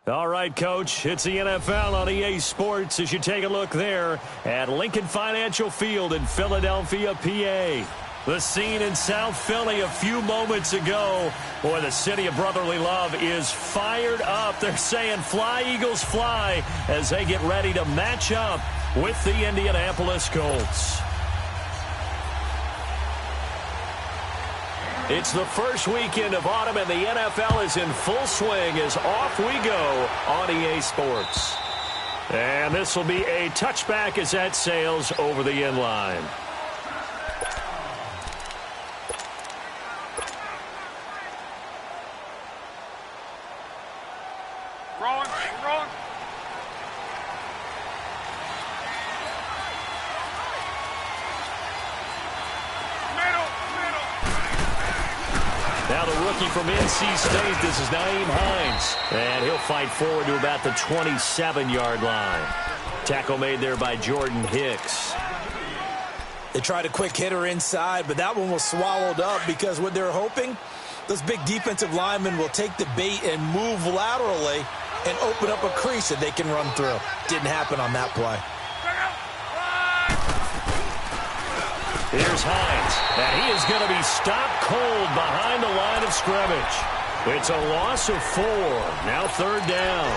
All right, Coach, it's the NFL on EA Sports as you take a look there at Lincoln Financial Field in Philadelphia, PA. The scene in South Philly a few moments ago. Boy, the city of brotherly love is fired up. They're saying fly, Eagles, fly as they get ready to match up with the Indianapolis Colts. It's the first weekend of autumn, and the NFL is in full swing as off we go on EA Sports. And this will be a touchback as that sails over the end line. Wrong. Now the rookie from NC State, this is Nyheim Hines. And he'll fight forward to about the 27-yard line. Tackle made there by Jordan Hicks. They tried a quick hitter inside, but that one was swallowed up because what they're hoping, those big defensive linemen will take the bait and move laterally and open up a crease that they can run through. Didn't happen on that play. Here's Hines, and he is going to be stopped cold behind the line of scrimmage. It's a loss of 4. Now third down.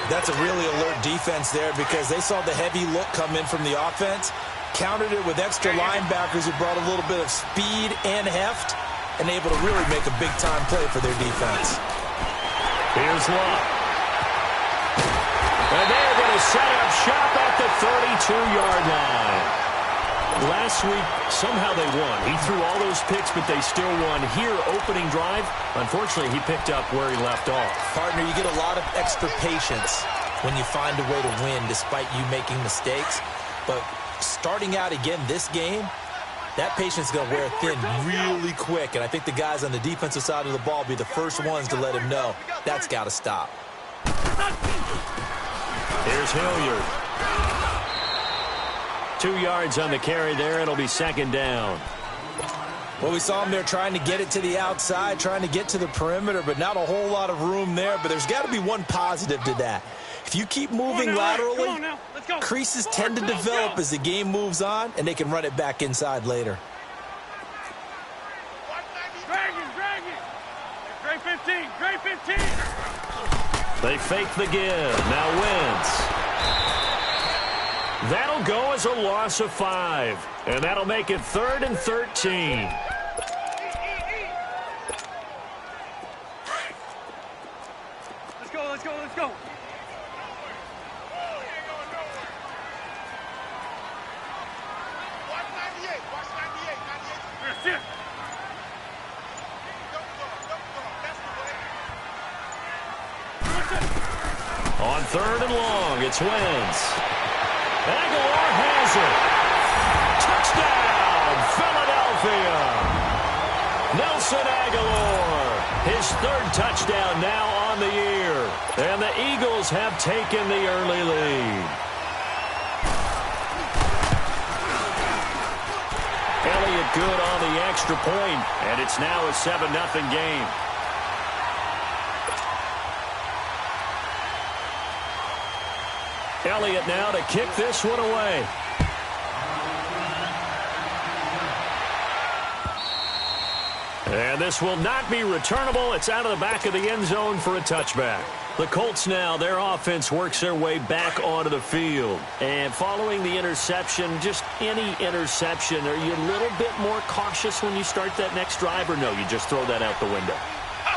That's a really alert defense there because they saw the heavy look come in from the offense, countered it with extra linebackers who brought a little bit of speed and heft, and able to really make a big-time play for their defense. Here's Luck. And they're going to set up shop at the 32-yard line. Last week, somehow they won. He threw all those picks, but they still won. Here, opening drive, unfortunately, he picked up where he left off. Partner, you get a lot of extra patience when you find a way to win despite you making mistakes. But starting out again this game, that patience is going to wear thin really quick. And I think the guys on the defensive side of the ball will be the first ones to let him know that's got to stop. Here's Hilliard. 2 yards on the carry there. It'll be second down. Well, we saw him there trying to get it to the outside, trying to get to the perimeter, but not a whole lot of room there. But there's got to be one positive to that. If you keep moving laterally, creases tend to develop as the game moves on, and they can run it back inside later. Drag it. Drag 15. They fake the give. Now Wentz. That'll go as a loss of 5. And that'll make it 3rd and 13. Let's go. On 3rd and long, it's Wentz. Aguilar has it. Touchdown, Philadelphia. Nelson Aguilar, his 3rd touchdown now on the year. And the Eagles have taken the early lead. Elliott good on the extra point, and it's now a 7-0 game. Elliott now to kick this one away. And this will not be returnable. It's out of the back of the end zone for a touchback. The Colts now, their offense works their way back onto the field. And following the interception, just any interception, are you a little bit more cautious when you start that next drive, or no, you just throw that out the window?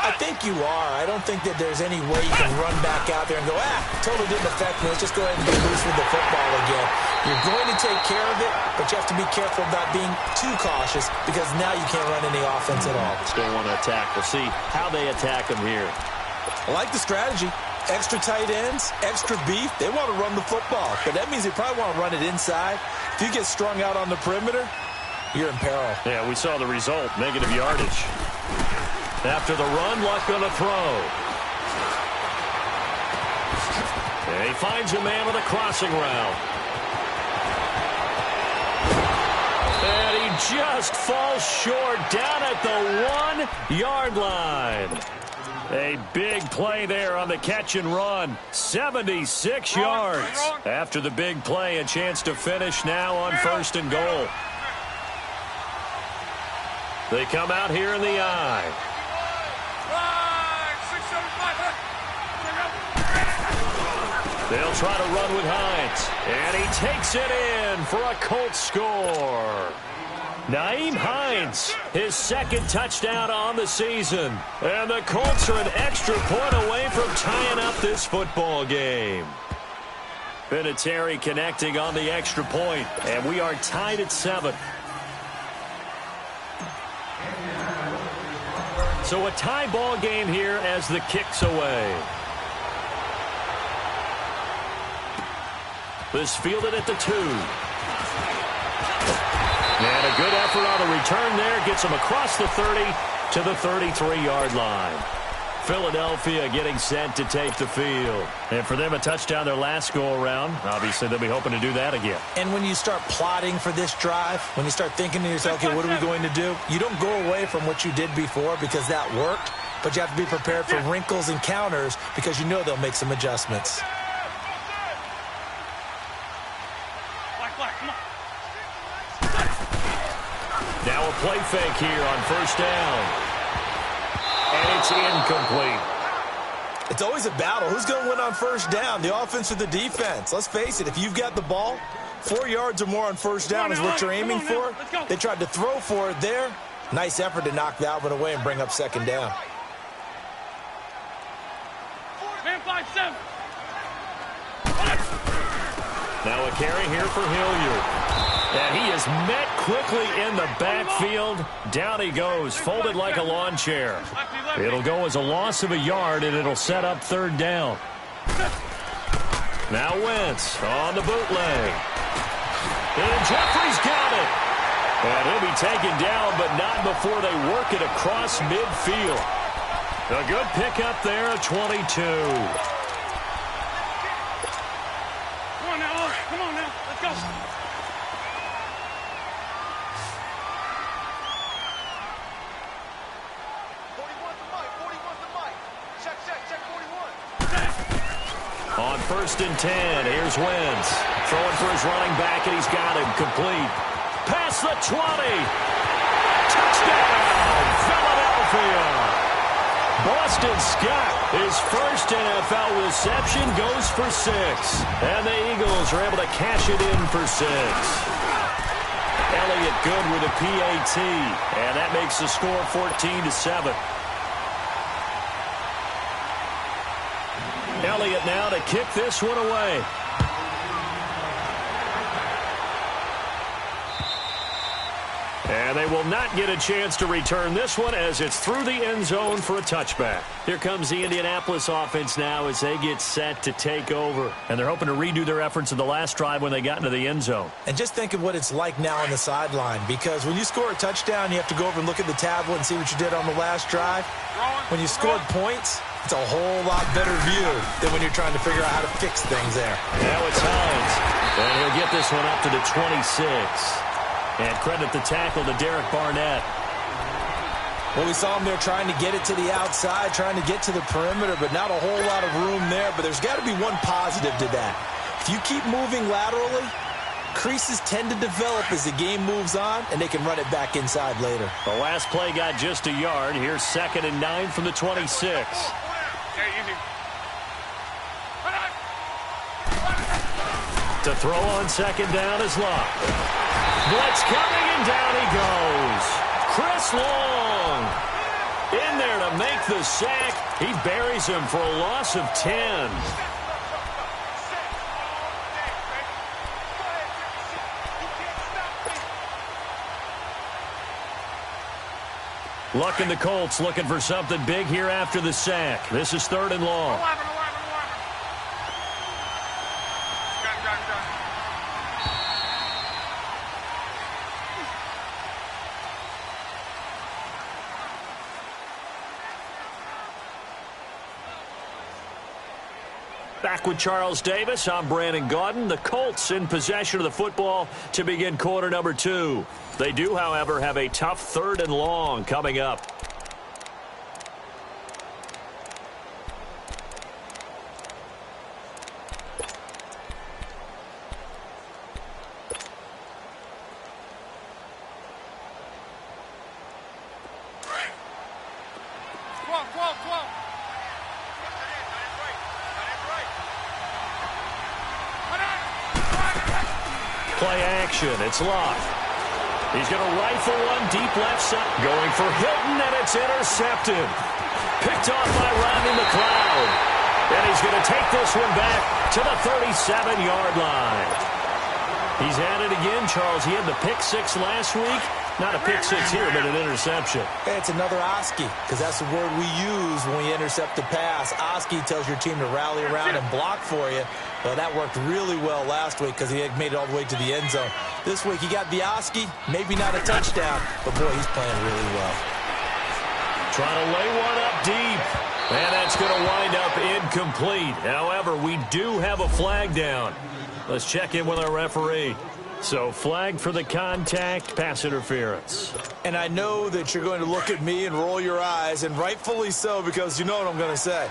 I think you are. I don't think that there's any way you can run back out there and go, totally didn't affect me. Let's just go ahead and get loose with the football again. You're going to take care of it, but you have to be careful about being too cautious because now you can't run any offense at all. Still want to attack. We'll see how they attack them here. I like the strategy. Extra tight ends, extra beef. They want to run the football, but that means they probably want to run it inside. If you get strung out on the perimeter, you're in peril. Yeah, we saw the result, negative yardage. After the run, Luck on the throw. And he finds a man with a crossing route. And he just falls short down at the 1-yard line. A big play there on the catch and run. 76 yards. After the big play, a chance to finish now on 1st and goal. They come out here in the eye. They'll try to run with Hines. And he takes it in for a Colts score. Nyheim Hines, his 2nd touchdown on the season. And the Colts are an extra point away from tying up this football game. Vinatieri connecting on the extra point. And we are tied at 7. So a tie ball game here as the kick's away. This fielded at the 2. And a good effort on the return there. Gets him across the 30 to the 33-yard line. Philadelphia getting set to take the field. And for them, a touchdown their last go-around. Obviously, they'll be hoping to do that again. And when you start plotting for this drive, when you start thinking to yourself, okay, what are we going to do? You don't go away from what you did before because that worked, but you have to be prepared for wrinkles and counters because you know they'll make some adjustments. Now a play fake here on 1st down. And it's incomplete. It's always a battle. Who's going to win on 1st down, the offense or the defense? Let's face it, if you've got the ball, 4 yards or more on 1st down is what you're aiming for. They tried to throw for it there. Nice effort to knock that one away and bring up 2nd down. Man 5-7. Now a carry here for Hilliard. And he is met quickly in the backfield. Down he goes, folded like a lawn chair. It'll go as a loss of a yard, and it'll set up 3rd down. Now Wentz on the bootleg. And Jeffrey's got it. And he'll be taken down, but not before they work it across midfield. A good pickup there at 22. Come on now. Let's go. On 1st and 10, here's Wentz. Throwing for his running back, and he's got him complete. Past the 20. Touchdown, Philadelphia. Boston Scott, his first NFL reception, goes for 6. And the Eagles are able to cash it in for 6. Elliott good with a PAT, and that makes the score 14-7. Elliott now to kick this one away. And they will not get a chance to return this one as it's through the end zone for a touchback. Here comes the Indianapolis offense now as they get set to take over. And they're hoping to redo their efforts in the last drive when they got into the end zone. And just think of what it's like now on the sideline, because when you score a touchdown, you have to go over and look at the tablet and see what you did on the last drive. When you scored points, it's a whole lot better view than when you're trying to figure out how to fix things there. Now it's Hines. And he'll get this one up to the 26. And credit the tackle to Derek Barnett. Well, we saw him there trying to get it to the outside, trying to get to the perimeter, but not a whole lot of room there. But there's got to be one positive to that. If you keep moving laterally, Creases tend to develop as the game moves on, and they can run it back inside later. The last play got just a yard. Here's 2nd and 9 from the 26. To throw on 2nd down is Locke. Blitz coming, and down he goes. Chris Long in there to make the sack. He buries him for a loss of 10. Luck and the Colts looking for something big here after the sack. This is 3rd and long. Back with Charles Davis, I'm Brandon Gaudin. The Colts in possession of the football to begin quarter number 2. They do, however, have a tough 3rd and long coming up. Play action. It's Locke. He's going to rifle one deep left side. Going for Hilton, and it's intercepted. Picked off by Rodney McLeod. And he's going to take this one back to the 37-yard line. He's at it again, Charles. He had the pick 6 last week. Not a pick 6 here, but an interception. Hey, it's another Oski, because that's the word we use when we intercept the pass. Oski tells your team to rally around and block for you. Well, that worked really well last week because he had made it all the way to the end zone. This week he got the Oski, maybe not a touchdown, but boy, he's playing really well. Trying to lay one up deep. And that's going to wind up incomplete. However, we do have a flag down. Let's check in with our referee. So, flag for the contact, pass interference. And I know that you're going to look at me and roll your eyes, and rightfully so, because you know what I'm going to say.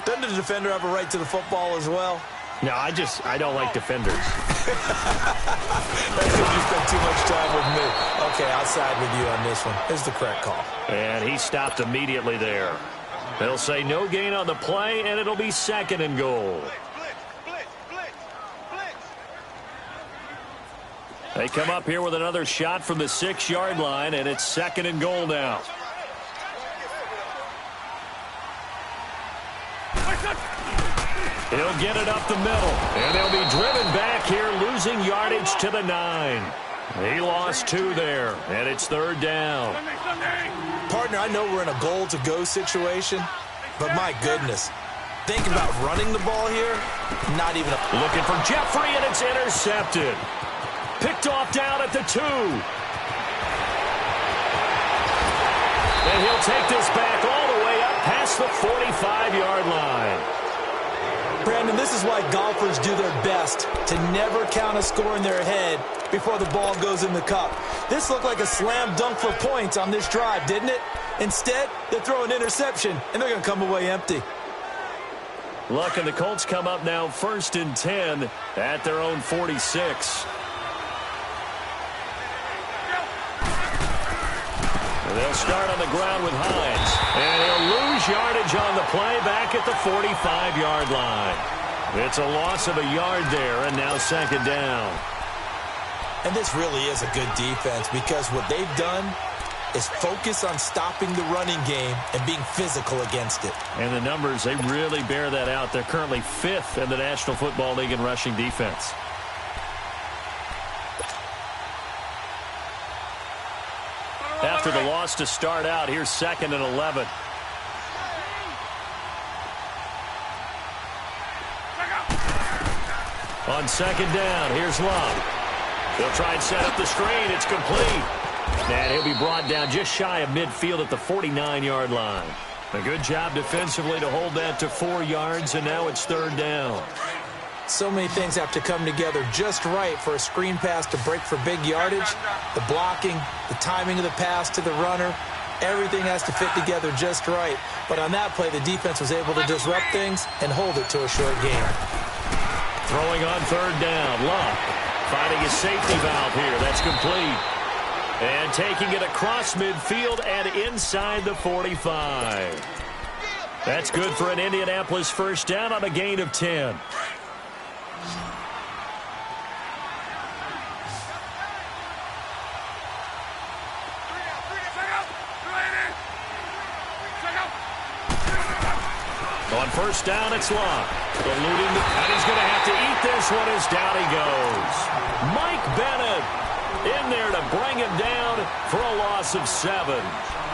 Doesn't the defender have a right to the football as well? No, I don't like defenders. That's because you spent too much time with me. Okay, I'll side with you on this one. It's the correct call. And he stopped immediately there. They'll say no gain on the play, and it'll be 2nd and goal. They come up here with another shot from the 6-yard line, and it's 2nd and goal now. He'll get it up the middle, and they'll be driven back here, losing yardage to the 9. He lost 2 there, and it's 3rd down. Partner, I know we're in a goal-to-go situation, but my goodness. Think about running the ball here, not even a... Looking for Jeffrey, and it's intercepted. Picked off down at the 2. And he'll take this back all the way up past the 45-yard line. Brandon, this is why golfers do their best to never count a score in their head before the ball goes in the cup. This looked like a slam dunk for points on this drive, didn't it? Instead, they throw an interception, and they're going to come away empty. Luck and the Colts come up now 1st and 10 at their own 46. They'll start on the ground with Hines. And he'll lose yardage on the play back at the 45-yard line. It's a loss of a yard there, and now 2nd down. And this really is a good defense because what they've done is focus on stopping the running game and being physical against it. And the numbers, they really bear that out. They're currently 5th in the National Football League in rushing defense. After the loss to start out, here's 2nd and 11. On 2nd down, here's Love. They'll try and set up the screen. It's complete. And he'll be brought down just shy of midfield at the 49-yard line. A good job defensively to hold that to 4 yards, and now it's 3rd down. So many things have to come together just right for a screen pass to break for big yardage. The blocking, the timing of the pass to the runner, everything has to fit together just right. But on that play, the defense was able to disrupt things and hold it to a short game. Throwing on 3rd down, Love. Finding a safety valve here. That's complete. And taking it across midfield and inside the 45. That's good for an Indianapolis first down on a gain of 10. On first down, it's Locke. Eluding, and he's going to have to eat this one as down he goes. Mike Bennett in there to bring him down for a loss of 7.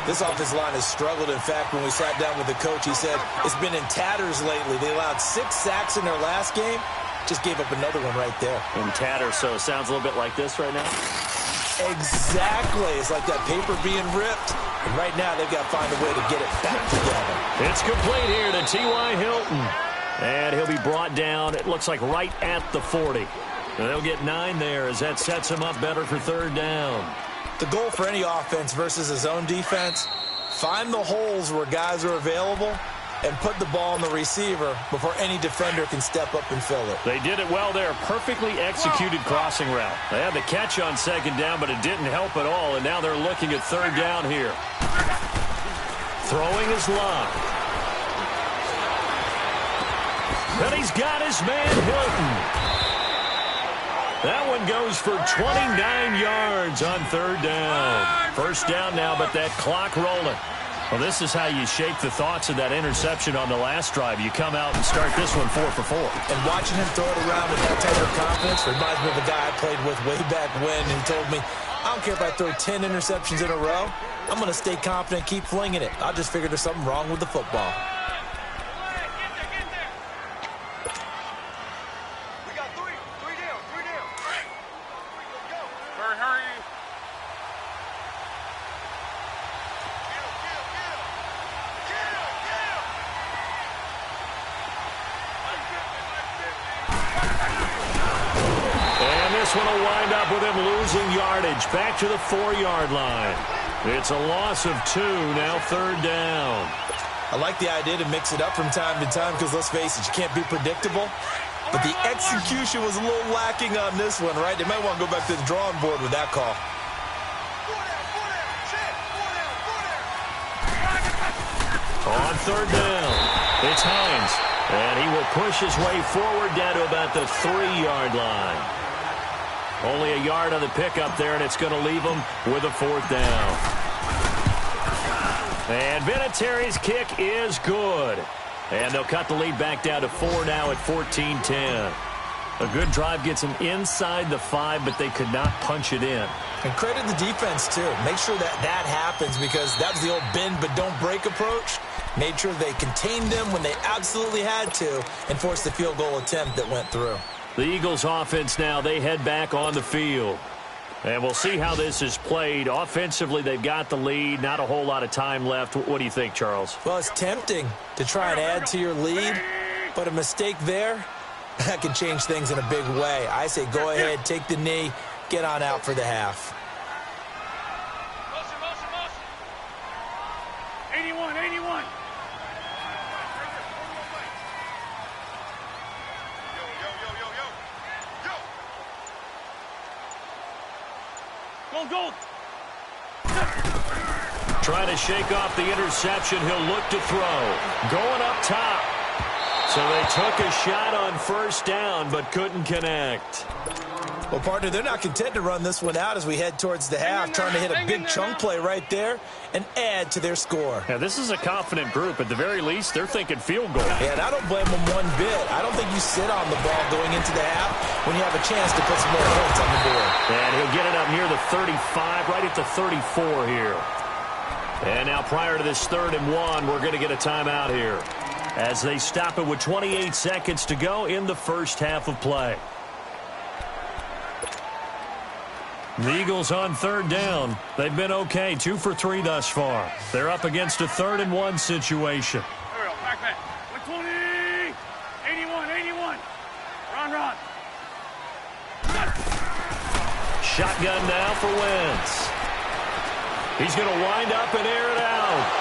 This offensive line has struggled. In fact, when we sat down with the coach, he said it's been in tatters lately. They allowed 6 sacks in their last game. Just gave up another one right there. In tatters, so it sounds a little bit like this right now? Exactly. It's like that paper being ripped. And right now, they've got to find a way to get it back together. It's complete here to T.Y. Hilton. And he'll be brought down, it looks like, right at the 40. And they'll get 9 there as that sets him up better for third down. The goal for any offense versus his own defense, find the holes where guys are available and put the ball on the receiver before any defender can step up and fill it. They did it well there. Perfectly executed crossing route. They had the catch on second down, but it didn't help at all, and now they're looking at third down here. Throwing his Locke. And he's got his man Hilton. That one goes for 29 yards on third down. First down now, but that clock rolling. Well, this is how you shape the thoughts of that interception on the last drive. You come out and start this one 4 for 4. And watching him throw it around with that type of confidence reminds me of a guy I played with way back when, and he told me, I don't care if I throw 10 interceptions in a row. I'm going to stay confident and keep flinging it. I just figured there's something wrong with the football. This one will wind up with him losing yardage back to the 4-yard line. It's a loss of 2, now third down. I like the idea to mix it up from time to time because, let's face it, you can't be predictable. But the execution was a little lacking on this one, right? They might want to go back to the drawing board with that call. On third down, it's Hines. And he will push his way forward down to about the 3-yard line. Only a yard on the pickup there, and it's going to leave him with a 4th down. And Vinatieri's kick is good. And they'll cut the lead back down to 4 now at 14-10. A good drive gets them inside the 5, but they could not punch it in. And credit the defense, too. Make sure that that happens because that was the old bend but don't break approach. Made sure they contained them when they absolutely had to and forced the field goal attempt that went through. The Eagles offense now, they head back on the field. And we'll see how this is played. Offensively, they've got the lead. Not a whole lot of time left. What do you think, Charles? Well, it's tempting to try and add to your lead, but a mistake there, that can change things in a big way. I say go ahead, take the knee, get on out for the half. 81, 81. Go. Trying to shake off the interception. He'll look to throw. Going up top. So they took a shot on first down, but couldn't connect. Well, partner, they're not content to run this one out as we head towards the half, trying to hit a big chunk play right there and add to their score. Now, this is a confident group. At the very least, they're thinking field goal. Yeah, and I don't blame them one bit. I don't think you sit on the ball going into the half when you have a chance to put some more points on the board. And he'll get it up near the 35, right at the 34 here. And now prior to this 3rd and 1, we're going to get a timeout here as they stop it with 28 seconds to go in the first half of play. The Eagles on third down. They've been okay, 2 for 3 thus far. They're up against a 3rd and 1 situation. Here we go, back. 120, 81. Run. Shotgun now for Wentz. He's going to wind up and air it out.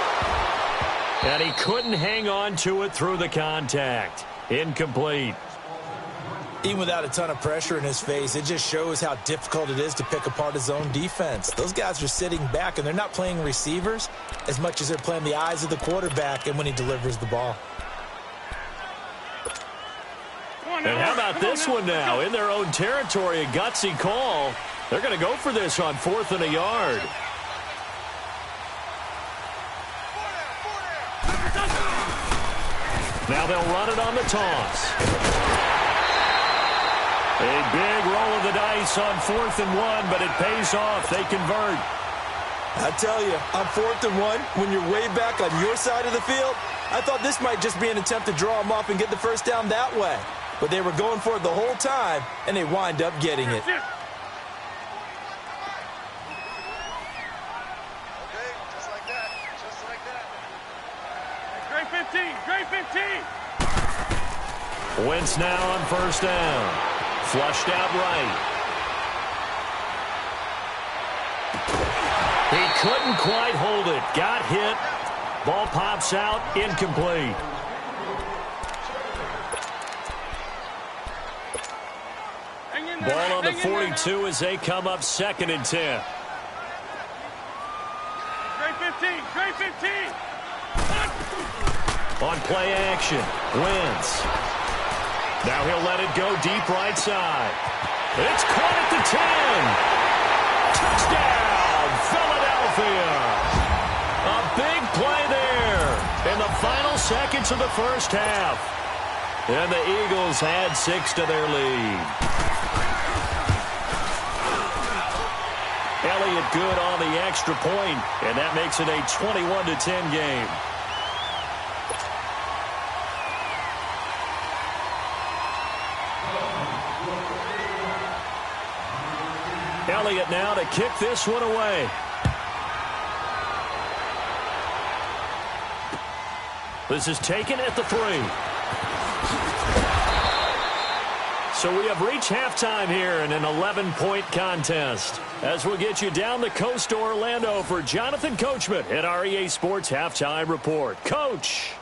And he couldn't hang on to it through the contact. Incomplete. Even without a ton of pressure in his face, it just shows how difficult it is to pick apart his own defense. Those guys are sitting back, and they're not playing receivers as much as they're playing the eyes of the quarterback and when he delivers the ball. And how about this one now? In their own territory, a gutsy call. They're going to go for this on 4th and a yard. Now they'll run it on the toss. A big roll of the dice on 4th and 1, but it pays off. They convert. I tell you, on 4th and 1, when you're way back on your side of the field, I thought this might just be an attempt to draw them off and get the first down that way. But they were going for it the whole time, and they wind up getting it. Okay, just like that. Just like that. Great 15. Great 15. Wentz now on 1st down. Flushed out right. He couldn't quite hold it. Got hit. Ball pops out. Incomplete. Ball on the 42 as they come up 2nd and 10. Great 15. Great 15. On play action. Wentz. Now he'll let it go deep right side. It's caught at the 10. Touchdown, Philadelphia. A big play there in the final seconds of the first half. And the Eagles add 6 to their lead. Elliott good on the extra point, and that makes it a 21-10 game. Elliott now to kick this one away. This is taken at the 3. So we have reached halftime here in an 11-point contest. As we'll get you down the coast to Orlando for Jonathan Coachman at our EA Sports Halftime Report. Coach.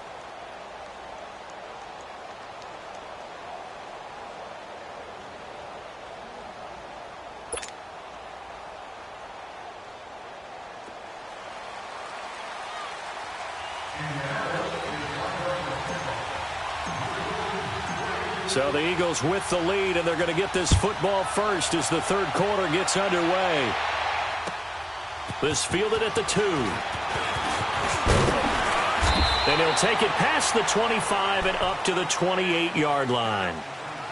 So the Eagles with the lead, and they're going to get this football first as the third quarter gets underway. This fielded at the 2. And he'll take it past the 25 and up to the 28-yard line.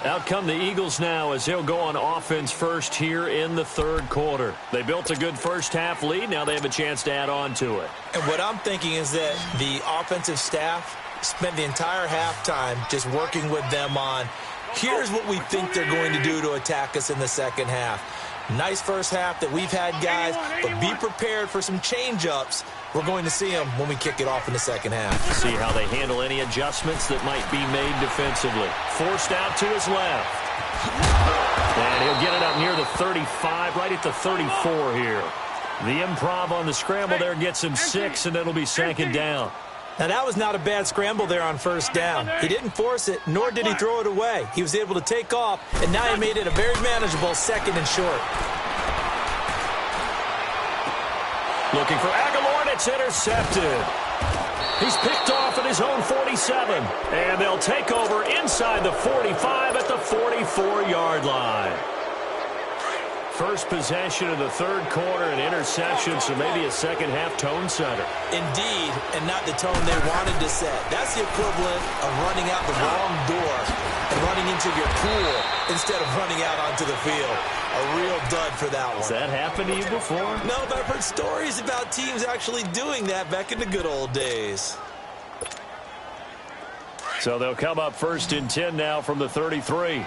Out come the Eagles now as they'll go on offense first here in the third quarter. They built a good first half lead. Now they have a chance to add on to it. And what I'm thinking is that the offensive staff spent the entire halftime just working with them on, here's what we think they're going to do to attack us in the second half. Nice first half that we've had, guys, but be prepared for some change-ups. We're going to see them when we kick it off in the second half. See how they handle any adjustments that might be made defensively. Forced out to his left. And he'll get it up near the 35, right at the 34 here. The improv on the scramble there gets him 6, and it'll be 2nd down. Now, that was not a bad scramble there on 1st down. He didn't force it, nor did he throw it away. He was able to take off, and now he made it a very manageable 2nd and short. Looking for Aguilar, and it's intercepted. He's picked off at his own 47, and they'll take over inside the 45 at the 44-yard line. First possession of the third quarter, an interception, so maybe a second-half tone setter. Indeed, and not the tone they wanted to set. That's the equivalent of running out the wrong door and running into your pool instead of running out onto the field. A real dud for that one. Has that happened to you before? No, but I've heard stories about teams actually doing that back in the good old days. So they'll come up 1st and 10 now from the 33.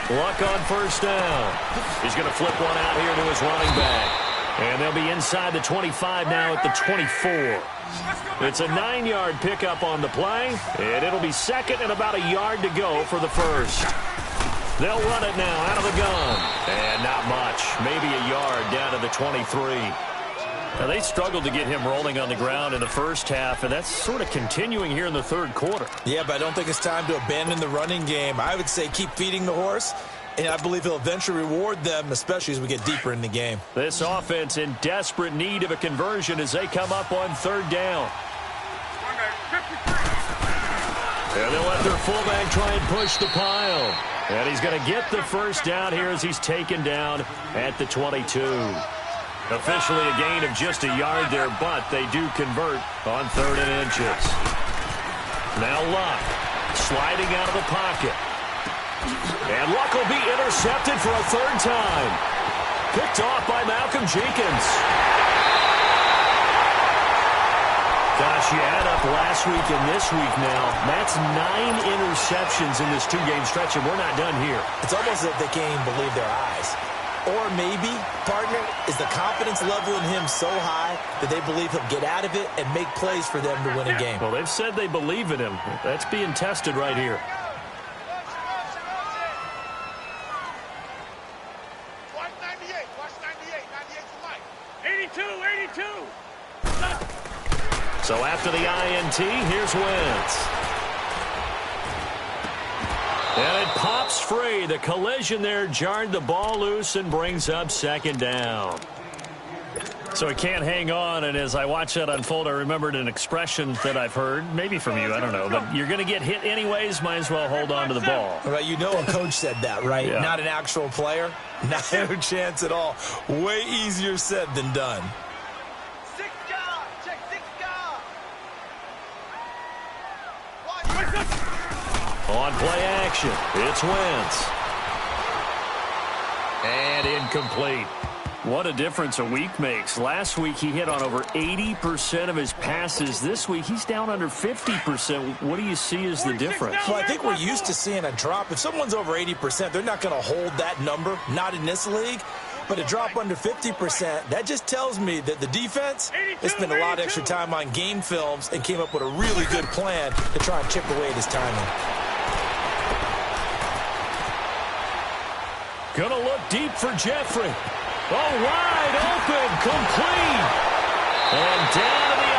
Luck on 1st down. He's going to flip one out here to his running back. And they'll be inside the 25 now at the 24. It's a 9-yard pickup on the play, and it'll be 2nd and about a yard to go for the first. They'll run it now out of the gun. And not much. Maybe a yard down to the 23. Now, they struggled to get him rolling on the ground in the first half, and that's sort of continuing here in the third quarter. Yeah, but I don't think it's time to abandon the running game. I would say keep feeding the horse, and I believe he'll eventually reward them, especially as we get deeper in the game. This offense in desperate need of a conversion as they come up on third down. And they'll let their fullback try and push the pile. And he's going to get the first down here as he's taken down at the 22. Officially a gain of just a yard there, but they do convert on 3rd and inches. Now Luck sliding out of the pocket. And Luck will be intercepted for a 3rd time. Picked off by Malcolm Jenkins. Gosh, you add up last week and this week now. That's 9 interceptions in this 2-game stretch, and we're not done here. It's almost as if they can't even believe their eyes. Or maybe, partner, is the confidence level in him so high that they believe he'll get out of it and make plays for them to win a game. Well, they've said they believe in him. That's being tested right here. Watch 98. Watch 98. 98 for life. 82. 82. So after the INT, here's Wentz. And it pops free. The collision there jarred the ball loose and brings up 2nd down. So he can't hang on, and as I watch that unfold, I remembered an expression that I've heard, maybe from you, I don't know, but you're going to get hit anyways, might as well hold on to the ball. Well, you know a coach said that, right? Yeah. Not an actual player. Not a chance at all. Way easier said than done. 6 guard. Check 6 guard. On play action, it's Wentz. And incomplete. What a difference a week makes. Last week he hit on over 80% of his passes. This week he's down under 50%. What do you see as the difference? Well, I think we're used to seeing a drop. If someone's over 80%, they're not going to hold that number, not in this league. But a drop under 50%, that just tells me that the defense has spent a lot of extra time on game films and came up with a really good plan to try and chip away at his timing. Gonna look deep for Jeffrey. Oh, wide open, complete. And down to the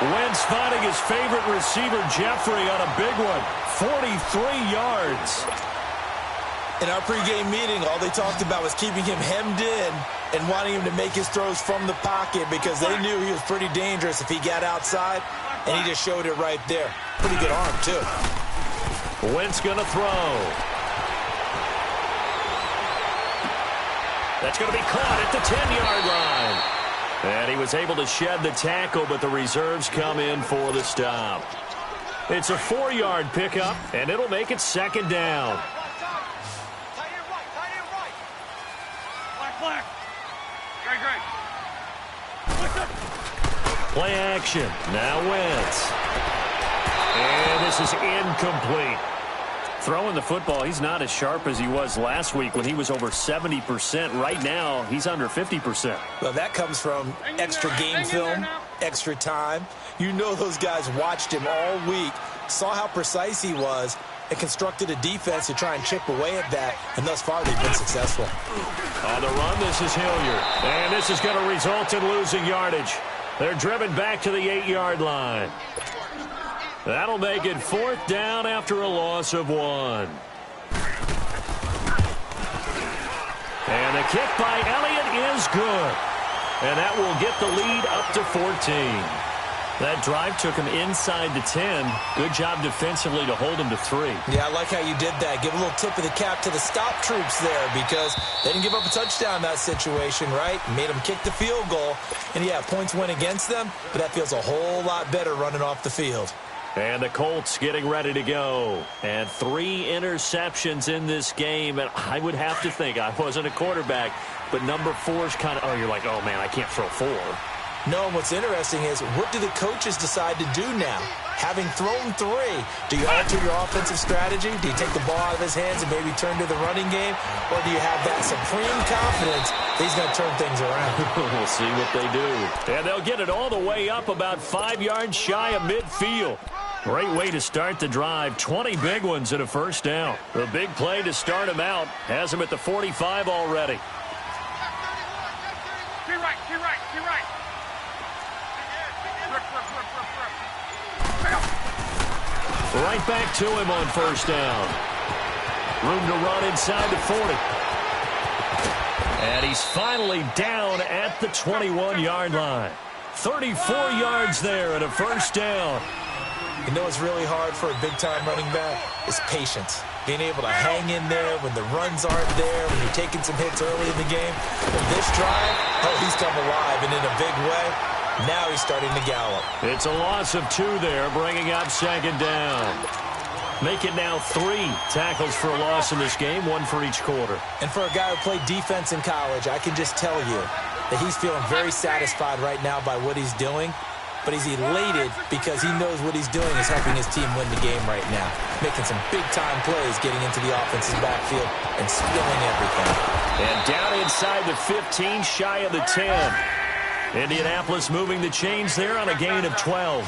11. Wentz finding his favorite receiver, Jeffrey, on a big one. 43 yards. In our pregame meeting, all they talked about was keeping him hemmed in and wanting him to make his throws from the pocket because they knew he was pretty dangerous if he got outside, and he just showed it right there. Pretty good arm, too. Wentz gonna throw. That's going to be caught at the 10-yard line. And he was able to shed the tackle, but the reserves come in for the stop. It's a 4-yard pickup, and it'll make it 2nd down. Tight end right. Black. Great. Play action. Now Wentz. And this is incomplete. Throwing the football, he's not as sharp as he was last week when he was over 70%. Right now, he's under 50%. Well, that comes from extra game film, extra time. You know those guys watched him all week, saw how precise he was, and constructed a defense to try and chip away at that, and thus far they've been successful. On the run, this is Hilliard. And this is going to result in losing yardage. They're driven back to the 8-yard line. That'll make it 4th down after a loss of 1. And the kick by Elliott is good. And that will get the lead up to 14. That drive took him inside the 10. Good job defensively to hold him to 3. Yeah, I like how you did that. Give a little tip of the cap to the stop troops there because they didn't give up a touchdown in that situation, right? Made them kick the field goal. And, yeah, points went against them, but that feels a whole lot better running off the field. And the Colts getting ready to go. And 3 interceptions in this game. And I would have to think, I wasn't a quarterback, but number 4 is kind of, oh, you're like, oh, man, I can't throw 4. No, and what's interesting is, what do the coaches decide to do now? Having thrown 3, do you alter your offensive strategy? Do you take the ball out of his hands and maybe turn to the running game? Or do you have that supreme confidence that he's going to turn things around? We'll see what they do. And they'll get it all the way up about 5 yards shy of midfield. Great way to start the drive. 20 big ones and a first down. The big play to start him out has him at the 45 already. T right. Right back to him on first down. Room to run inside the 40. And he's finally down at the 21-yard line. 34 yards there and a first down. You know what's really hard for a big-time running back? Is patience. Being able to hang in there when the runs aren't there, when you're taking some hits early in the game. But this drive, oh, he's come alive and in a big way. Now he's starting to gallop. It's a loss of 2 there, bringing up second down. Make it now 3 tackles for a loss in this game, 1 for each quarter. And for a guy who played defense in college, I can just tell you that he's feeling very satisfied right now by what he's doing. But he's elated because he knows what he's doing is helping his team win the game right now. Making some big-time plays, getting into the offense's backfield and spilling everything. And down inside the 15, shy of the 10. Indianapolis moving the chains there on a gain of 12.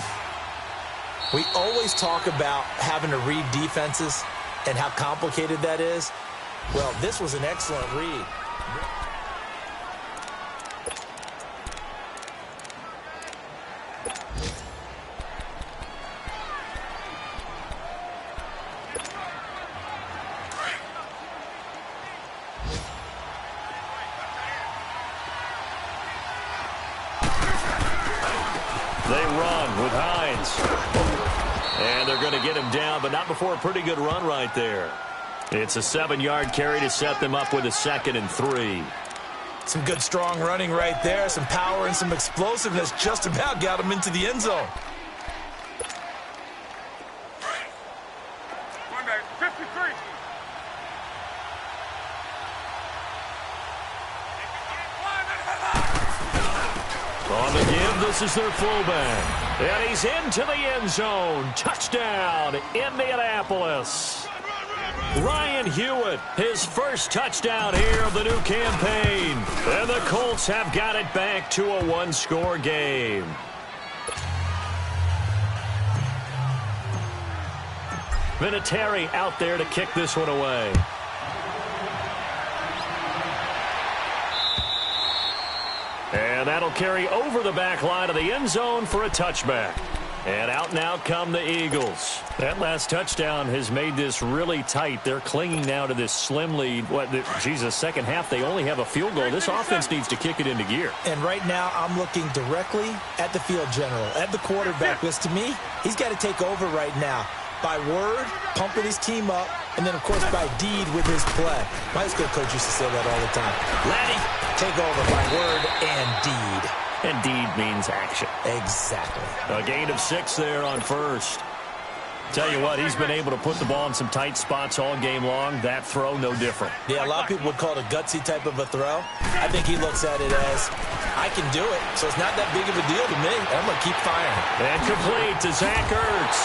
We always talk about having to read defenses and how complicated that is. Well, this was an excellent read. They run with Hines. And they're going to get him down, but not before a pretty good run right there. It's a 7-yard carry to set them up with a 2nd and 3. Some good, strong running right there. Some power and some explosiveness just about got him into the end zone. On the give, this is their fullback. And he's into the end zone. Touchdown, Indianapolis. Ryan Hewitt, his first touchdown here of the new campaign. And the Colts have got it back to a 1-score game. Vinatieri out there to kick this one away. And that'll carry over the back line of the end zone for a touchback. And out now come the Eagles. That last touchdown has made this really tight. They're clinging now to this slim lead. Second half, they only have a field goal. This offense needs to kick it into gear. And right now, I'm looking directly at the field general, at the quarterback, because to me, he's got to take over right now. By word, pumping his team up, and then, of course, by deed with his play. My high school coach used to say that all the time. Laddie, take over by word and deed. And deed means action. Exactly. A gain of 6 there on first. Tell you what, he's been able to put the ball in some tight spots all game long. That throw, no different. Yeah, a lot of people would call it a gutsy type of a throw. I think he looks at it as, I can do it, so it's not that big of a deal to me. I'm going to keep firing. And complete to Zach Ertz.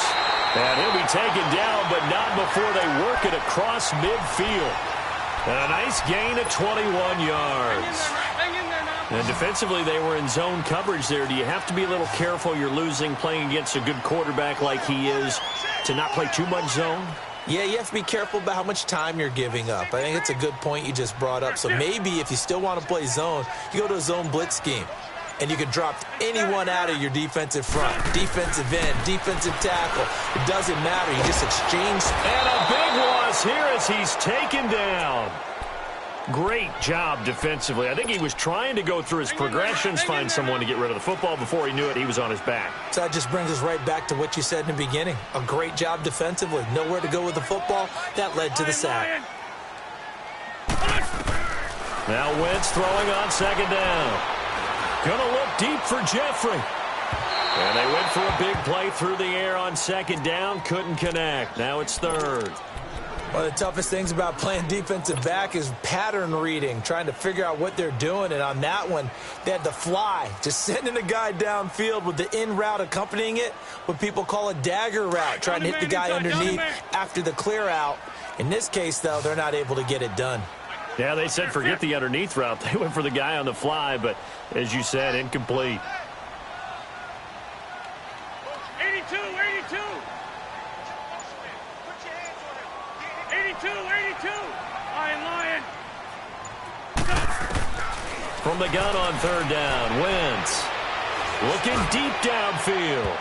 And he'll be taken down, but not before they work it across midfield. And a nice gain of 21 yards. And defensively, they were in zone coverage there. Do you have to be a little careful? You're losing playing against a good quarterback like he is to not play too much zone? Yeah, you have to be careful about how much time you're giving up. I think it's a good point you just brought up. So maybe if you still want to play zone, you go to a zone blitz scheme. And you can drop anyone out of your defensive front. Defensive end, defensive tackle. It doesn't matter. You just exchange. And a big loss here as he's taken down. Great job defensively. I think he was trying to go through his progressions, find someone to get rid of the football. Before he knew it, he was on his back. So that just brings us right back to what you said in the beginning. A great job defensively. Nowhere to go with the football. That led to the sack. Now Wentz throwing on second down. Gonna look deep for Jeffrey. And they went for a big play through the air on second down. Couldn't connect. Now it's third. One of the toughest things about playing defensive back is pattern reading, trying to figure out what they're doing. And on that one, they had the fly, just sending the guy downfield with the in route accompanying it, what people call a dagger route, trying to hit the guy underneath after the clear out. In this case, though, they're not able to get it done. Yeah, they said forget the underneath route. They went for the guy on the fly, but as you said, incomplete. 82. 82. Lion. From the gun on third down, Wentz looking deep downfield.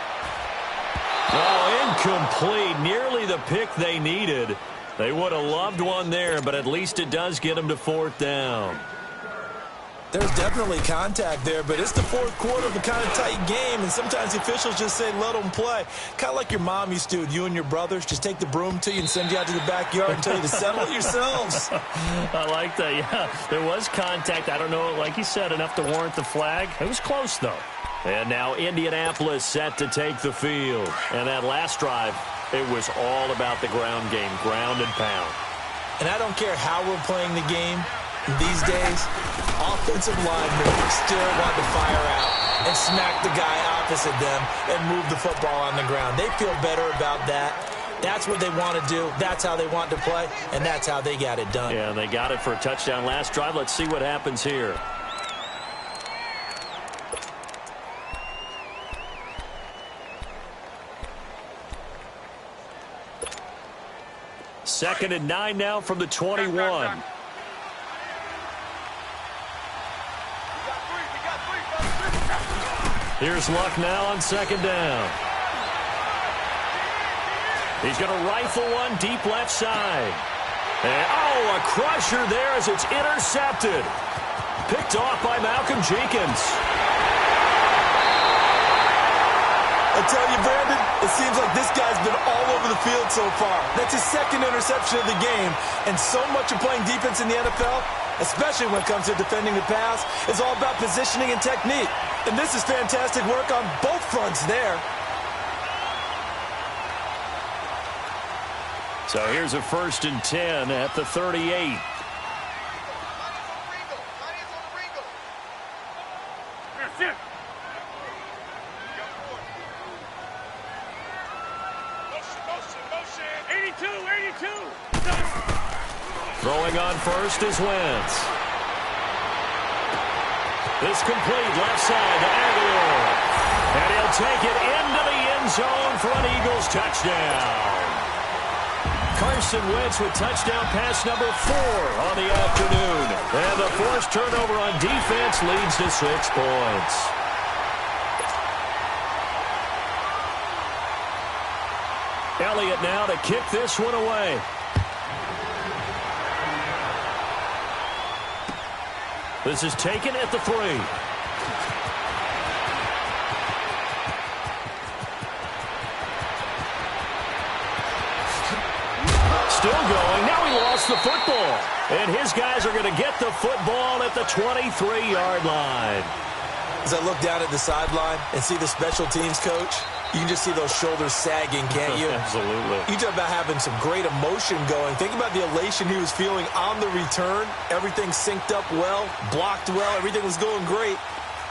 Oh, incomplete. Nearly the pick they needed. They would have loved one there, but at least it does get them to 4th down. There's definitely contact there, but it's the 4th quarter of a kind of tight game, and sometimes the officials just say, let them play. Kind of like your mom used to, you and your brothers, just take the broom to you and send you out to the backyard and tell you to settle it yourselves. I like that, yeah. There was contact. I don't know, like you said, enough to warrant the flag. It was close, though. And now Indianapolis set to take the field. And that last drive, it was all about the ground game, ground and pound. And I don't care how we're playing the game these days, offensive linemen still want to fire out and smack the guy opposite them and move the football on the ground. They feel better about that. That's what they want to do. That's how they want to play, and that's how they got it done. Yeah, they got it for a touchdown last drive. Let's see what happens here. Second and 9 now from the 21. Here's Luck now on 2nd down. He's going to rifle one deep left side. And, oh, a crusher there as it's intercepted. Picked off by Malcolm Jenkins. I tell you, Brandon, it seems like this guy's been all over the field so far. That's his 2nd interception of the game. And so much of playing defense in the NFL, especially when it comes to defending the pass, is all about positioning and technique. And this is fantastic work on both fronts there. So here's a 1st and 10 at the 38. Throwing on first is Wentz. This complete left side to Aguilar. And he'll take it into the end zone for an Eagles touchdown. Carson Wentz with touchdown pass number 4 on the afternoon. And the forced turnover on defense leads to 6 points. Elliott now to kick this one away. This is taken at the 3. Still going. Now he lost the football. And his guys are going to get the football at the 23-yard line. As I look down at the sideline and see the special teams coach, you can just see those shoulders sagging, can't you? Absolutely. You talk about having some great emotion going. Think about the elation he was feeling on the return. Everything synced up well, blocked well, everything was going great.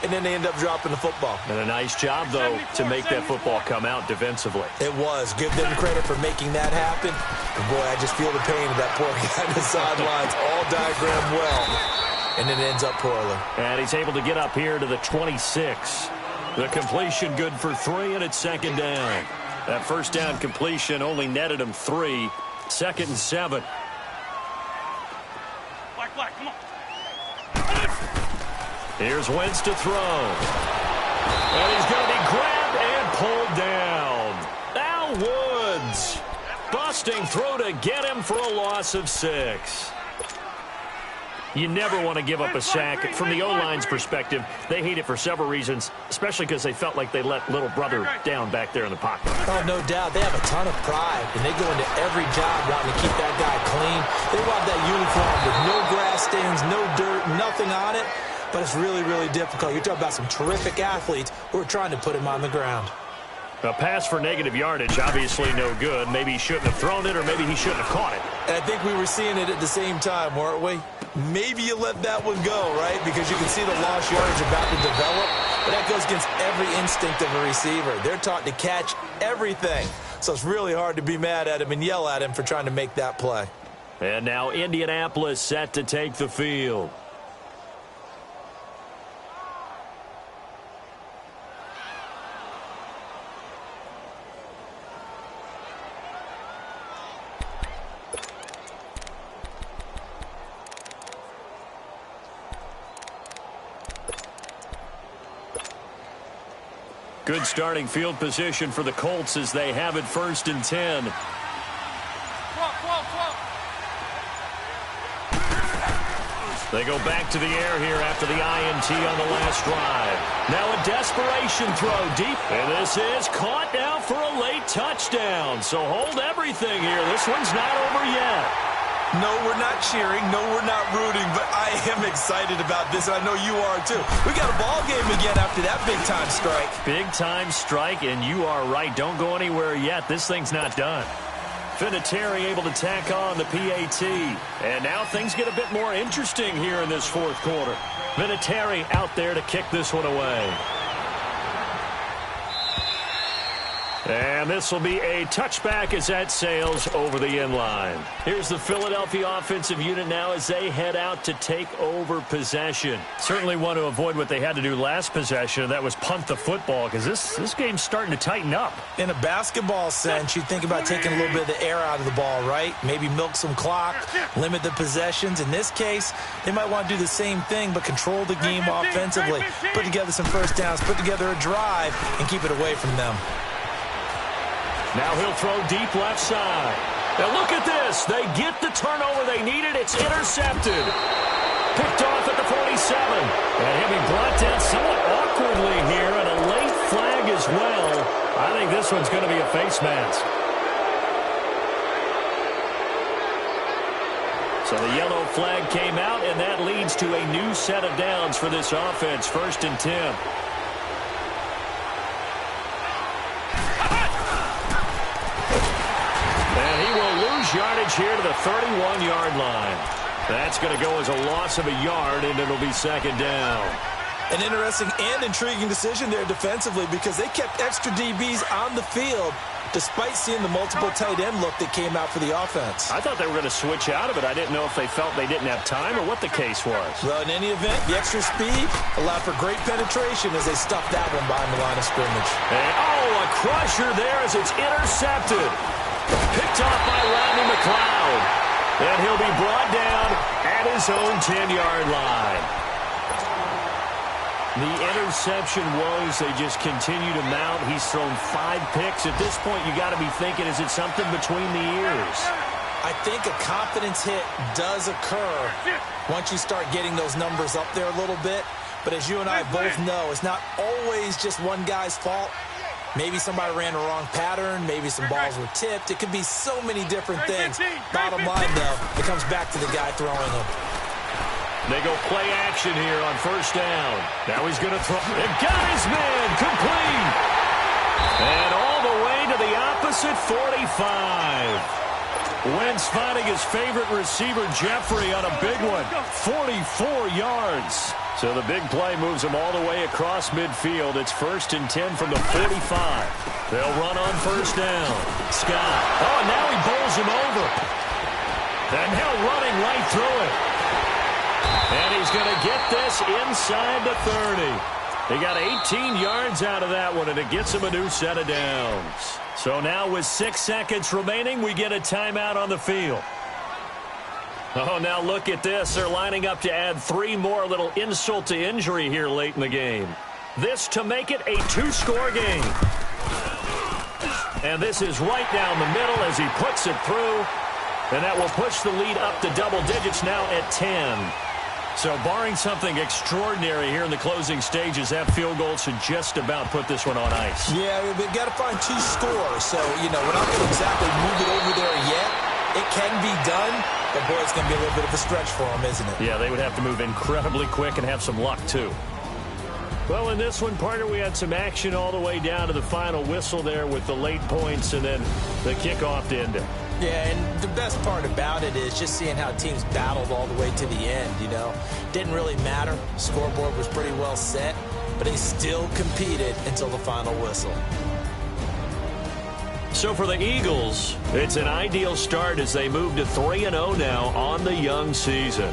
And then they end up dropping the football. And a nice job, though, to make that football come out defensively. It was. Give them credit for making that happen. And boy, I just feel the pain of that poor guy on the sidelines. All diagrammed well. And it ends up poorly. And he's able to get up here to the 26. The completion good for 3, and it's 2nd down. That first down completion only netted him 3. 2nd and 7. Black, come on. Here's Wentz to throw. And he's going to be grabbed and pulled down. Al Woods busting through to get him for a loss of 6. You never want to give up a sack. From the O-line's perspective, they hate it for several reasons, especially because they felt like they let little brother down back there in the pocket. Oh, no doubt. They have a ton of pride, and they go into every job wanting to keep that guy clean. They want that uniform with no grass stains, no dirt, nothing on it. But it's really, really difficult. You're talking about some terrific athletes who are trying to put him on the ground. A pass for negative yardage, obviously no good. Maybe he shouldn't have thrown it, or maybe he shouldn't have caught it. And I think we were seeing it at the same time, weren't we? Maybe you let that one go, right? Because you can see the lost yardage about to develop. But that goes against every instinct of a receiver. They're taught to catch everything. So it's really hard to be mad at him and yell at him for trying to make that play. And now Indianapolis set to take the field. Good starting field position for the Colts as they have it 1st and 10. They go back to the air here after the INT on the last drive. Now a desperation throw deep. And this is caught now for a late touchdown. So hold everything here. This one's not over yet. No, we're not cheering. No, we're not rooting. But I am excited about this. I know you are, too. We got a ball game again after that big-time strike. Big-time strike, and you are right. Don't go anywhere yet. This thing's not done. Vinatieri able to tack on the PAT. And now things get a bit more interesting here in this 4th quarter. Vinatieri out there to kick this one away. And this will be a touchback as that sails over the end line. Here's the Philadelphia offensive unit now as they head out to take over possession. Certainly want to avoid what they had to do last possession. That was punt the football because this game's starting to tighten up. In a basketball sense, you think about taking a little bit of the air out of the ball, right? Maybe milk some clock, limit the possessions. In this case, they might want to do the same thing but control the game offensively. Put together some first downs, put together a drive, and keep it away from them. Now he'll throw deep left side. Now look at this. They get the turnover they needed. It's intercepted. Picked off at the 47. And he'll be brought down somewhat awkwardly here, and a late flag as well. I think this one's going to be a face mask. So the yellow flag came out, and that leads to a new set of downs for this offense. 1st and 10. Yardage here to the 31-yard line. That's going to go as a loss of a yard, and it'll be 2nd down. An interesting and intriguing decision there defensively because they kept extra DBs on the field despite seeing the multiple tight end look that came out for the offense. I thought they were going to switch out of it. I didn't know if they felt they didn't have time or what the case was. Well, in any event, the extra speed allowed for great penetration as they stuffed that one behind the line of scrimmage. And, a crusher there as it's intercepted. Picked off by Rodney McLeod. And he'll be brought down at his own 10-yard line. The interception woes, they just continue to mount. He's thrown 5 picks. At this point, you got to be thinking, is it something between the ears? I think a confidence hit does occur once you start getting those numbers up there a little bit. But as you and I both know, it's not always just one guy's fault. Maybe somebody ran the wrong pattern. Maybe some balls were tipped. It could be so many different things. Bottom line, though, it comes back to the guy throwing them. They go play action here on 1st down. Now he's going to throw. And got his man complete. And all the way to the opposite 45. Wentz finding his favorite receiver, Jeffrey, on a big one. 44 yards. So the big play moves him all the way across midfield. It's 1st and 10 from the 45. They'll run on 1st down. Scott. And now he bowls him over. And now running right through it. And he's going to get this inside the 30. He got 18 yards out of that one, and it gets him a new set of downs. So now with 6 seconds remaining, we get a timeout on the field. Now look at this. They're lining up to add 3 more. Little insult to injury here late in the game. This to make it a 2-score game. And this is right down the middle as he puts it through. And that will push the lead up to double digits now at 10. So barring something extraordinary here in the closing stages, that field goal should just about put this one on ice. Yeah, they've got to find 2 scores. So, we're not going to exactly move it over there yet. It can be done, but boy, it's going to be a little bit of a stretch for them, isn't it? Yeah, they would have to move incredibly quick and have some luck, too. Well, in this one, partner, we had some action all the way down to the final whistle there with the late points and then the kickoff to end it. Yeah, and the best part about it is just seeing how teams battled all the way to the end, Didn't really matter. Scoreboard was pretty well set, but they still competed until the final whistle. So for the Eagles, it's an ideal start as they move to 3-0 now on the young season.